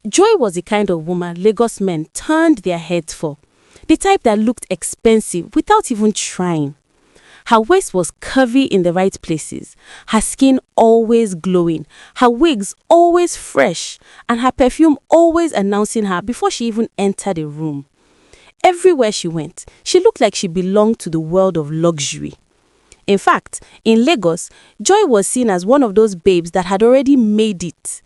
Joy was the kind of woman Lagos men turned their heads for, the type that looked expensive without even trying. Her waist was curvy in the right places, her skin always glowing, her wigs always fresh, and her perfume always announcing her before she even entered a room. Everywhere she went, she looked like she belonged to the world of luxury. In fact, in Lagos, Joy was seen as one of those babes that had already made it.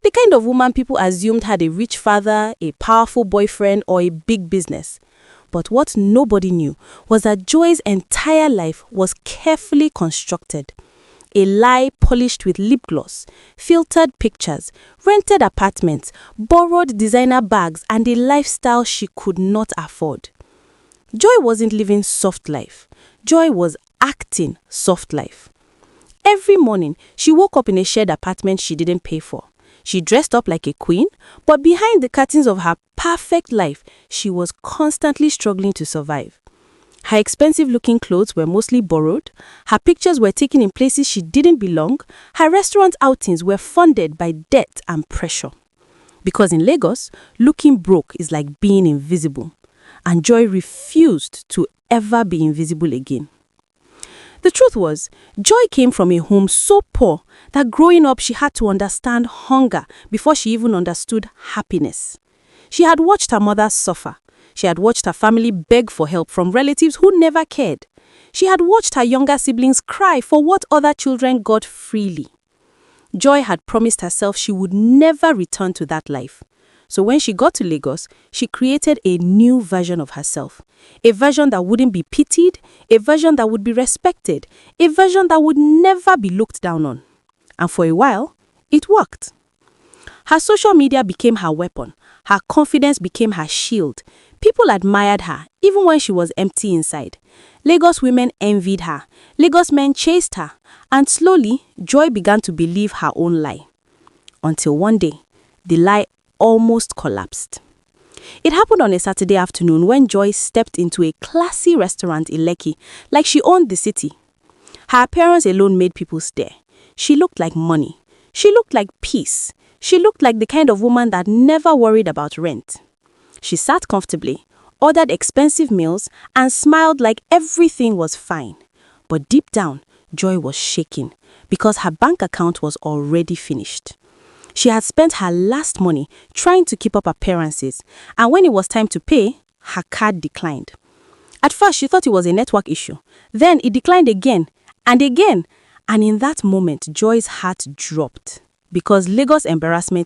The kind of woman people assumed had a rich father, a powerful boyfriend, or a big business. But what nobody knew was that Joy's entire life was carefully constructed. A lie polished with lip gloss, filtered pictures, rented apartments, borrowed designer bags, and a lifestyle she could not afford. Joy wasn't living soft life. Joy was acting soft life. Every morning, she woke up in a shared apartment she didn't pay for. She dressed up like a queen, but behind the curtains of her perfect life, she was constantly struggling to survive. Her expensive-looking clothes were mostly borrowed, her pictures were taken in places she didn't belong, her restaurant outings were funded by debt and pressure. Because in Lagos, looking broke is like being invisible, and Joy refused to ever be invisible again. The truth was, Joy came from a home so poor that growing up she had to understand hunger before she even understood happiness. She had watched her mother suffer. She had watched her family beg for help from relatives who never cared. She had watched her younger siblings cry for what other children got freely. Joy had promised herself she would never return to that life. So when she got to Lagos, she created a new version of herself. A version that wouldn't be pitied, a version that would be respected, a version that would never be looked down on. And for a while, it worked. Her social media became her weapon. Her confidence became her shield. People admired her, even when she was empty inside. Lagos women envied her. Lagos men chased her. And slowly, Joy began to believe her own lie. Until one day, the lie almost collapsed. It happened on a Saturday afternoon when Joy stepped into a classy restaurant in Lekki, like she owned the city. Her appearance alone made people stare. She looked like money. She looked like peace. She looked like the kind of woman that never worried about rent. She sat comfortably, ordered expensive meals, and smiled like everything was fine. But deep down, Joy was shaking because her bank account was already finished. She had spent her last money trying to keep up appearances, and when it was time to pay, her card declined. At first, she thought it was a network issue. Then it declined again, and in that moment, Joy's heart dropped because Lagos embarrassment